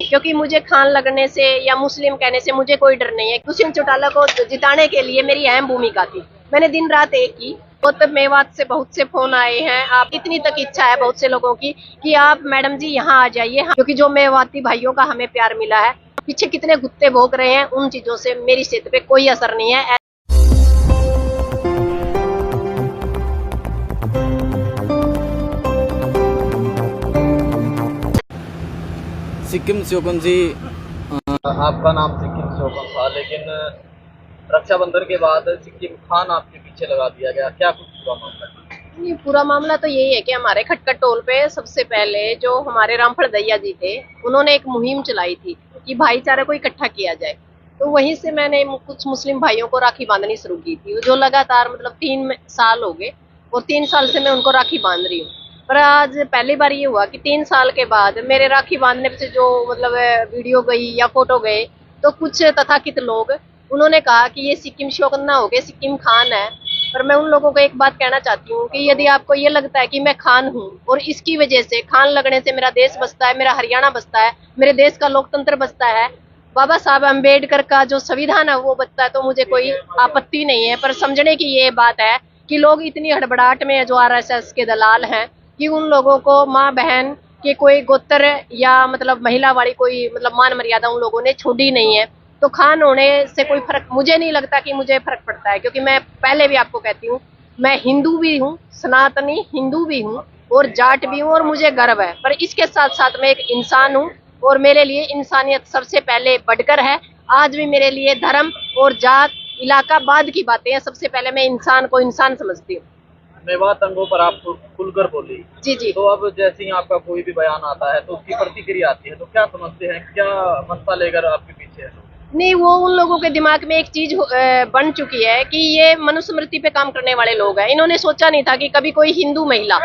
क्योंकि मुझे खान लगने से या मुस्लिम कहने से मुझे कोई डर नहीं है। दुष्यंत चौटाला को जिताने के लिए मेरी अहम भूमिका थी। मैंने दिन रात एक की। बहुत मेवात से बहुत से फोन आए हैं, आप इतनी तक इच्छा है बहुत से लोगों की कि आप मैडम जी यहाँ आ जाइए, क्योंकि जो मेवाती भाइयों का हमें प्यार मिला है। पीछे कितने गुत्ते भोग रहे हैं, उन चीजों से मेरी सेहत पे कोई असर नहीं है। सिक्किम श्योकन जी, आपका नाम सिक्किम श्योकन था, लेकिन रक्षाबंधन के बाद सिक्किम खान आपके पीछे लगा दिया गया, क्या कुछ पूरा मामला है? ये पूरा मामला तो यही है कि हमारे खटखट टोल पे सबसे पहले जो हमारे रामफल दैया जी थे, उन्होंने एक मुहिम चलाई थी कि भाईचारे को इकट्ठा किया जाए। तो वहीं से मैंने कुछ मुस्लिम भाइयों को राखी बांधनी शुरू की थी, जो लगातार मतलब 3 साल हो गए और 3 साल से मैं उनको राखी बांध रही हूँ। पर आज पहली बार ये हुआ कि 3 साल के बाद मेरे राखी बांधने से जो मतलब वीडियो गई या फोटो गए, तो कुछ तथाकथित लोग उन्होंने कहा कि ये सिक्किम श्योकन ना हो गए, सिक्किम खान है। पर मैं उन लोगों को एक बात कहना चाहती हूँ कि यदि आपको ये लगता है कि मैं खान हूँ और इसकी वजह से खान लगने से मेरा देश बसता है, मेरा हरियाणा बसता है, मेरे देश का लोकतंत्र बसता है, बाबा साहब अम्बेडकर का जो संविधान है वो बचता है, तो मुझे कोई आपत्ति नहीं है। पर समझने की ये बात है कि लोग इतनी हड़बड़ाहट में जो आरएसएस के दलाल हैं कि उन लोगों को माँ बहन के कोई गोत्र या मतलब महिला वाली कोई मतलब मान मर्यादा उन लोगों ने छोड़ी नहीं है। तो खान होने से कोई फर्क मुझे नहीं लगता कि मुझे फर्क पड़ता है, क्योंकि मैं पहले भी आपको कहती हूँ मैं हिंदू भी हूँ, सनातनी हिंदू भी हूँ और जाट भी हूँ और मुझे गर्व है। पर इसके साथ साथ मैं एक इंसान हूँ और मेरे लिए इंसानियत सबसे पहले बढ़कर है। आज भी मेरे लिए धर्म और जात इलाका बाद की बातें हैं, सबसे पहले मैं इंसान को इंसान समझती हूँ। मेवात अंगों पर आप खुलकर बोली। जी जी। तो अब जैसे ही आपका कोई भी बयान आता है तो उसकी प्रतिक्रिया आती है, तो क्या समझते हैं, क्या मंशा लेकर आपके पीछे है? नहीं, वो उन लोगों के दिमाग में एक चीज बन चुकी है कि ये मनुस्मृति पे काम करने वाले लोग हैं। इन्होंने सोचा नहीं था कि कभी कोई हिंदू महिला,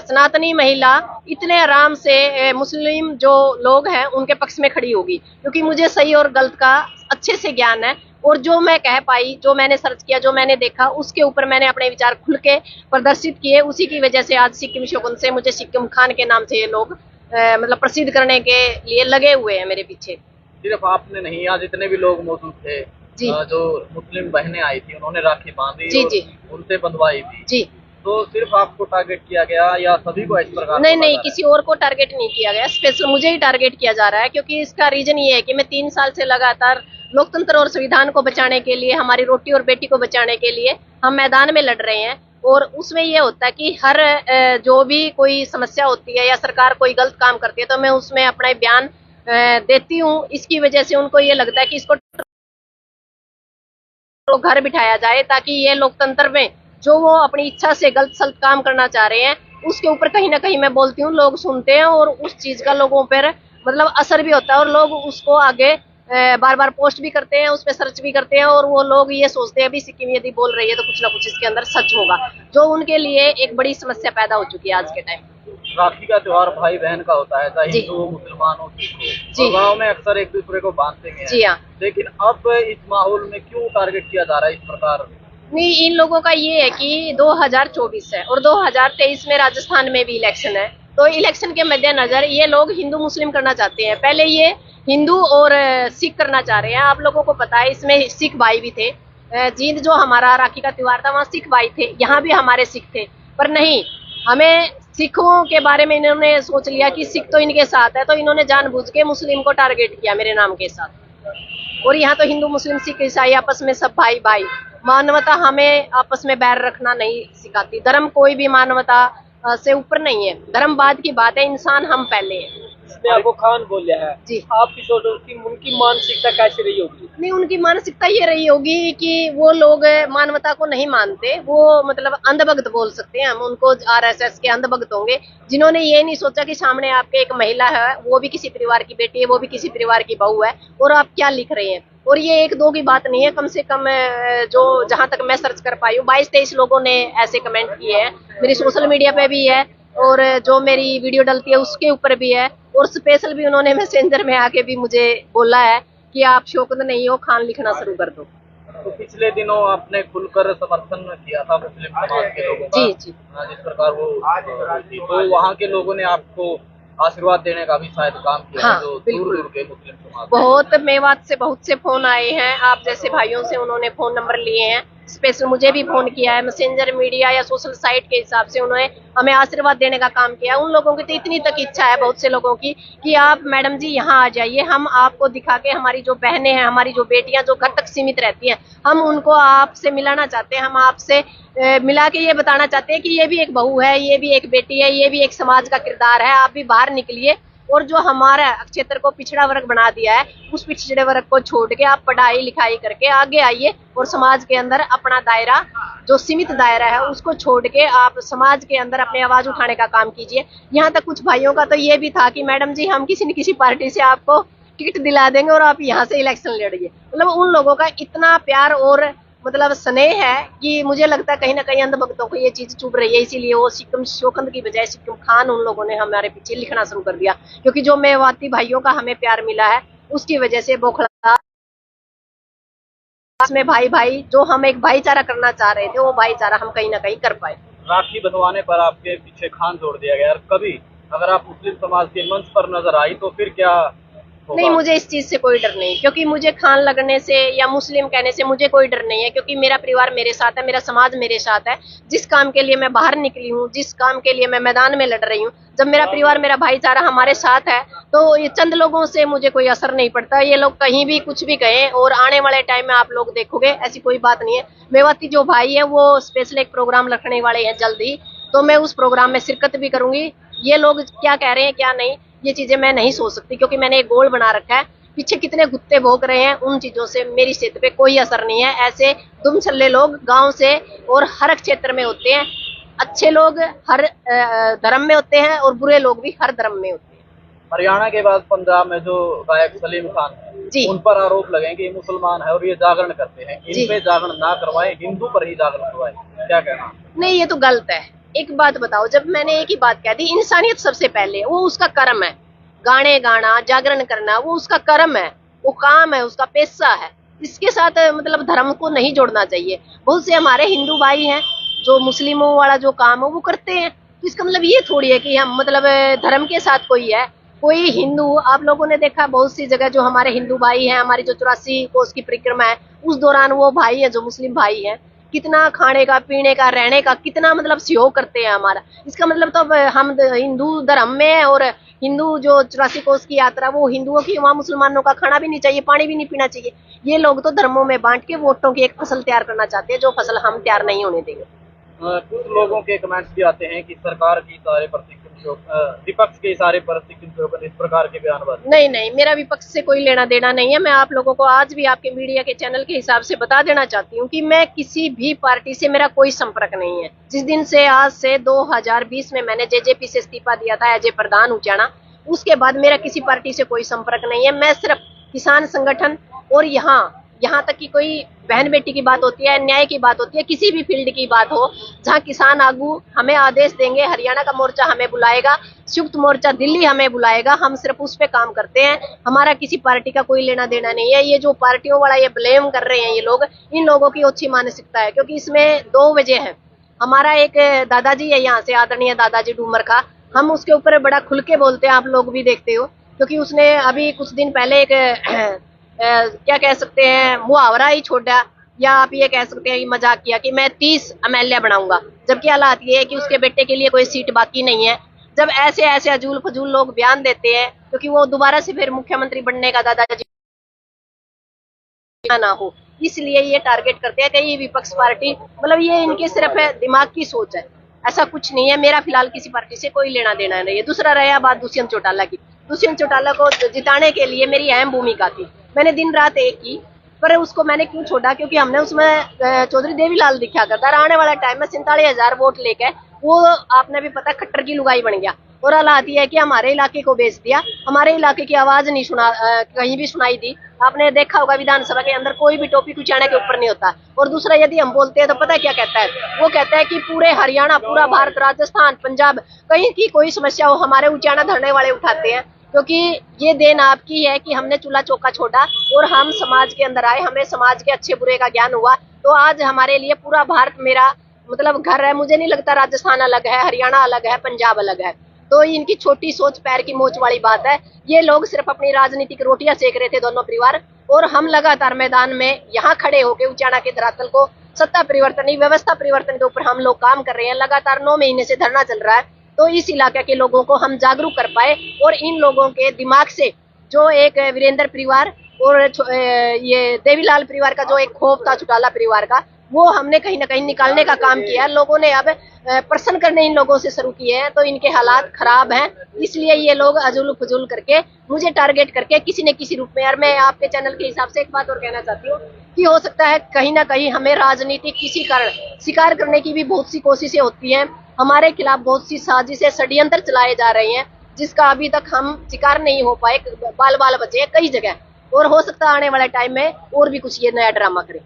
सनातनी महिला इतने आराम से मुस्लिम जो लोग हैं उनके पक्ष में खड़ी होगी, क्योंकि मुझे सही और गलत का अच्छे से ज्ञान है। और जो मैं कह पाई, जो मैंने सर्च किया, जो मैंने देखा, उसके ऊपर मैंने अपने विचार खुल के प्रदर्शित किए। उसी की वजह से आज सिक्किम श्योकन से मुझे सिक्किम खान के नाम से ये लोग मतलब प्रसिद्ध करने के लिए लगे हुए हैं मेरे पीछे। सिर्फ आपने नहीं, आज जितने भी लोग मौजूद थे, जी। जो मुस्लिम बहनें आई थी उन्होंने राखी बांधी जी और जी उनसे बंधवाई थी। जी। तो सिर्फ आपको टारगेट किया गया या सभी को इस प्रकार? नहीं नहीं, किसी और को टारगेट नहीं किया गया, स्पेशल मुझे ही टारगेट किया जा रहा है। क्योंकि इसका रीजन ये है कि मैं 3 साल से लगातार लोकतंत्र और संविधान को बचाने के लिए, हमारी रोटी और बेटी को बचाने के लिए हम मैदान में लड़ रहे हैं। और उसमें ये होता है कि हर जो भी कोई समस्या होती है या सरकार कोई गलत काम करती है तो मैं उसमें अपना बयान देती हूँ। इसकी वजह से उनको ये लगता है कि इसको तो घर बिठाया जाए, ताकि ये लोकतंत्र में जो वो अपनी इच्छा से गलत सलत काम करना चाह रहे हैं उसके ऊपर कहीं ना कहीं मैं बोलती हूँ, लोग सुनते हैं और उस चीज का लोगों पर मतलब असर भी होता है और लोग उसको आगे बार बार पोस्ट भी करते हैं, उस पर सर्च भी करते हैं और वो लोग ये सोचते हैं अभी सिक्किम यदि बोल रही है तो कुछ ना कुछ इसके अंदर सच होगा, जो उनके लिए एक बड़ी समस्या पैदा हो चुकी है आज के टाइम। राखी का त्योहार भाई बहन का होता है, चाहे हिंदू हो, मुसलमान हो, सिख हो, और गाँव में अक्सर एक दूसरे को बांधते हैं। जी हाँ। लेकिन अब इस माहौल में क्यों टारगेट किया जा रहा है इस प्रकार? नहीं, इन लोगों का ये है कि 2024 है और 2023 में राजस्थान में भी इलेक्शन है, तो इलेक्शन के मद्देनजर ये लोग हिंदू मुस्लिम करना चाहते हैं। पहले ये हिंदू और सिख करना चाह रहे हैं। आप लोगों को पता है इसमें सिख भाई भी थे, जींद जो हमारा राखी का त्योहार था वहाँ सिख भाई थे, यहाँ भी हमारे सिख थे। पर नहीं, हमें सिखों के बारे में इन्होंने सोच लिया कि सिख तो इनके साथ है, तो इन्होंने जानबूझ के मुस्लिम को टारगेट किया मेरे नाम के साथ। और यहाँ तो हिंदू मुस्लिम सिख ईसाई आपस में सब भाई भाई। मानवता हमें आपस में बैर रखना नहीं सिखाती। धर्म कोई भी मानवता से ऊपर नहीं है, धर्म बाद की बात है, इंसान हम पहले हैं। इसमें आपको खान बोलिया है जी। आपकी सोच उनकी मानसिकता कैसी रही होगी? नहीं, उनकी मानसिकता ये रही होगी कि वो लोग मानवता को नहीं मानते, वो मतलब अंधभक्त बोल सकते हैं हम उनको, आरएसएस के अंधभक्त होंगे, जिन्होंने ये नहीं सोचा कि सामने आपके एक महिला है, वो भी किसी परिवार की बेटी है, वो भी किसी परिवार की बहू है, और आप क्या लिख रहे हैं। और ये 1-2 की बात नहीं है, कम से कम जो जहां तक मैं सर्च कर पाई हूँ 22-23 लोगों ने ऐसे कमेंट किए हैं। मेरी सोशल मीडिया पे भी है और जो मेरी वीडियो डलती है उसके ऊपर भी है, और स्पेशल भी उन्होंने मैसेंजर में आके भी मुझे बोला है कि आप श्योकन नहीं हो, खान लिखना शुरू कर दो। तो पिछले दिनों आपने खुलकर समर्थन किया था मुस्लिम समाज के लोगों का। जी जी। जिस प्रकार वो थी, तो वहाँ के लोगों ने आपको आशीर्वाद देने का भी शायद काम किया हाँ, है, जो दूर बिल्कुल। दूर के मुस्लिम समाज बहुत मेवात से बहुत से फोन आए हैं, आप जैसे भाइयों से उन्होंने फोन नंबर लिए हैं, स्पेशल मुझे भी फोन किया है, मैसेंजर मीडिया या सोशल साइट के हिसाब से उन्होंने हमें आशीर्वाद देने का काम किया। उन लोगों की तो इतनी तक इच्छा है बहुत से लोगों की कि आप मैडम जी यहाँ आ जाइए, हम आपको दिखा के हमारी जो बहनें हैं, हमारी जो बेटियां जो घर तक सीमित रहती हैं, हम उनको आपसे मिलाना चाहते हैं, हम आपसे मिला के ये बताना चाहते हैं कि ये भी एक बहू है, ये भी एक बेटी है, ये भी एक समाज का किरदार है, आप भी बाहर निकलिए और जो हमारा क्षेत्र को पिछड़ा वर्ग बना दिया है, उस पिछड़े वर्ग को छोड़ के आप पढ़ाई लिखाई करके आगे आइए और समाज के अंदर अपना दायरा, जो सीमित दायरा है, उसको छोड़ के आप समाज के अंदर अपनी आवाज उठाने का काम कीजिए। यहाँ तक कुछ भाइयों का तो ये भी था कि मैडम जी हम किसी न किसी पार्टी से आपको टिकट दिला देंगे और आप यहाँ से इलेक्शन लड़िए। मतलब उन लोगों का इतना प्यार और मतलब स्नेह है कि मुझे लगता है कहीं ना कहीं अंधभक्तों को ये चीज चुभ रही है, इसीलिए वो सिक्किम शोकंद की बजाय सिक्किम खान उन लोगों ने हमारे पीछे लिखना शुरू कर दिया, क्योंकि जो मेवाती भाइयों का हमें प्यार मिला है उसकी वजह से बोखला में भाई भाई जो हम एक भाईचारा करना चाह रहे थे, वो भाईचारा हम कहीं ना कहीं कर पाए। राखी बंधवाने पर आपके पीछे खान जोड़ दिया गया, और कभी अगर आप मुस्लिम समाज के मंच पर नजर आई तो फिर क्या होगा? नहीं, मुझे इस चीज से कोई डर नहीं, क्योंकि मुझे खान लगने से या मुस्लिम कहने से मुझे कोई डर नहीं है, क्योंकि मेरा परिवार मेरे साथ है, मेरा समाज मेरे साथ है। जिस काम के लिए मैं बाहर निकली हूँ, जिस काम के लिए मैं मैदान में लड़ रही हूँ, जब मेरा परिवार मेरा भाईचारा हमारे साथ है तो ये चंद लोगों से मुझे कोई असर नहीं पड़ता। ये लोग कहीं भी कुछ भी कहें, और आने वाले टाइम में आप लोग देखोगे ऐसी कोई बात नहीं है। मेवाती जो भाई है वो स्पेशल एक प्रोग्राम रखने वाले हैं जल्द ही, तो मैं उस प्रोग्राम में शिरकत भी करूंगी। ये लोग क्या कह रहे हैं क्या नहीं, ये चीजें मैं नहीं सोच सकती, क्योंकि मैंने एक गोल बना रखा है। पीछे कितने गुत्ते भोग रहे हैं, उन चीजों से मेरी सेहत पे कोई असर नहीं है। ऐसे दुम छल्ले लोग गांव से और हर क्षेत्र में होते हैं, अच्छे लोग हर धर्म में होते हैं और बुरे लोग भी हर धर्म में होते हैं। हरियाणा के बाद पंजाब में जो गायक सलीम खान है, जी। उन पर आरोप लगे कि ये मुसलमान है और ये जागरण करते हैं, जी। इन पे जागरण ना करवाएं, हिंदू पर ही जागरण करवाएं, क्या कहना? नहीं, ये तो गलत है। एक बात बताओ, जब मैंने एक ही बात कह दी, इंसानियत सबसे पहले, वो उसका कर्म है, गाने गाना जागरण करना वो उसका कर्म है, वो काम है, उसका पेशा है। इसके साथ मतलब धर्म को नहीं जोड़ना चाहिए। बहुत से हमारे हिंदू भाई हैं जो मुस्लिमों वाला जो काम है वो करते हैं, तो इसका मतलब ये थोड़ी है कि हम मतलब धर्म के साथ कोई है, कोई हिंदू। आप लोगों ने देखा बहुत सी जगह जो हमारे हिंदू भाई हैं, हमारी जो 84 कोस की परिक्रमा है, उस दौरान वो भाई है जो मुस्लिम भाई है, कितना खाने का पीने का रहने का कितना मतलब सहयोग करते हैं हमारा। इसका मतलब तो हम हिंदू धर्म में है, और हिंदू जो 84 कोस की यात्रा वो हिंदुओं की, वहाँ मुसलमानों का खाना भी नहीं चाहिए, पानी भी नहीं पीना चाहिए। ये लोग तो धर्मों में बांट के वोटों की एक फसल तैयार करना चाहते हैं, जो फसल हम तैयार नहीं होने देंगे। कुछ लोगों के कमेंट्स भी आते हैं कि सरकार की इशारे पर विपक्ष के इशारे पर इस प्रकार के बयानबाजी। नहीं नहीं, मेरा विपक्ष से कोई लेना देना नहीं है। मैं आप लोगों को आज भी आपके मीडिया के चैनल के हिसाब से बता देना चाहती हूँ कि मैं किसी भी पार्टी से मेरा कोई संपर्क नहीं है। जिस दिन से आज से 2020 में मैंने जेजेपी से इस्तीफा दिया था एज ए प्रधान उचाना, उसके बाद मेरा किसी पार्टी से कोई संपर्क नहीं है। मैं सिर्फ किसान संगठन और यहाँ तक कि कोई बहन बेटी की बात होती है, न्याय की बात होती है, किसी भी फील्ड की बात हो, जहाँ किसान आगू हमें आदेश देंगे, हरियाणा का मोर्चा हमें बुलाएगा, संयुक्त मोर्चा दिल्ली हमें बुलाएगा, हम सिर्फ उस पे काम करते हैं। हमारा किसी पार्टी का कोई लेना देना नहीं है। ये जो पार्टियों वाला ये ब्लेम कर रहे हैं ये लोग, इन लोगों की अच्छी मानसिकता है, क्योंकि इसमें दो वजह है। हमारा एक दादाजी है यहाँ से, आदरणीय दादाजी डूमर का, हम उसके ऊपर बड़ा खुल के बोलते हैं, आप लोग भी देखते हो, क्योंकि उसने अभी कुछ दिन पहले एक क्या कह सकते हैं मुहावरा ही छोड़ा, या आप ये कह सकते हैं कि मजाक किया कि मैं 30 एमएलए बनाऊंगा, जबकि हालात ये है कि उसके बेटे के लिए कोई सीट बाकी नहीं है। जब ऐसे ऐसे अजूल फजूल लोग बयान देते हैं, क्योंकि वो दोबारा से फिर मुख्यमंत्री बनने का दादाजी ना हो, इसलिए ये टारगेट करते हैं कि ये विपक्ष पार्टी, मतलब ये इनके सिर्फ दिमाग की सोच है, ऐसा कुछ नहीं है। मेरा फिलहाल किसी पार्टी से कोई लेना देना नहीं है। दूसरा रहा बात दुष्यंत चौटाला की, दुष्यंत चौटाला को जिताने के लिए मेरी अहम भूमिका थी, मैंने दिन रात एक की, पर उसको मैंने क्यों छोड़ा, क्योंकि हमने उसमें चौधरी देवीलाल दिखा करता, आने वाला टाइम में 47,000 वोट लेकर वो आपने भी पता खट्टर की लुगाई बन गया, और हालात ये है कि हमारे इलाके को बेच दिया, हमारे इलाके की आवाज नहीं कहीं भी सुनाई दी। आपने देखा होगा विधानसभा के अंदर कोई भी टॉपिक उचाने के ऊपर नहीं होता। और दूसरा यदि हम बोलते हैं तो पता है क्या कहता है, वो कहता है कि पूरे हरियाणा, पूरा भारत, राजस्थान, पंजाब, कहीं की कोई समस्या हो हमारे उचाना धरने वाले उठाते हैं, क्योंकि ये देन आपकी है कि हमने चूल्हा चौका छोड़ा और हम समाज के अंदर आए, हमें समाज के अच्छे बुरे का ज्ञान हुआ, तो आज हमारे लिए पूरा भारत मेरा मतलब घर है। मुझे नहीं लगता राजस्थान अलग है, हरियाणा अलग है, पंजाब अलग है। तो इनकी छोटी सोच पैर की मोच वाली बात है। ये लोग सिर्फ अपनी राजनीतिक रोटियां सेक रहे थे दोनों परिवार, और हम लगातार मैदान में यहाँ खड़े होकर उचाना के धरातल को सत्ता परिवर्तन, व्यवस्था परिवर्तन के ऊपर हम लोग काम कर रहे हैं। लगातार 9 महीने से धरना चल रहा है, तो इस इलाके के लोगों को हम जागरूक कर पाए और इन लोगों के दिमाग से जो एक वीरेंद्र परिवार और ये देवीलाल परिवार का जो एक खौफ था चौटाला परिवार का, वो हमने कहीं ना कहीं निकालने का काम किया। लोगों ने अब प्रश्न करने इन लोगों से शुरू किए हैं, तो इनके हालात खराब हैं, इसलिए ये लोग अजुल फजुल करके मुझे टारगेट करके किसी न किसी रूप में। और मैं आपके चैनल के हिसाब से एक बात और कहना चाहती हूँ कि हो सकता है कहीं ना कहीं हमें राजनीति किसी कारण शिकार करने की भी बहुत सी कोशिशें होती हैं, हमारे खिलाफ बहुत सी साजिशें षड्यंत्र चलाए जा रहे हैं, जिसका अभी तक हम शिकार नहीं हो पाए। बाल बाल बचे कई जगह, और हो सकता है आने वाले टाइम में और भी कुछ ये नया ड्रामा करें।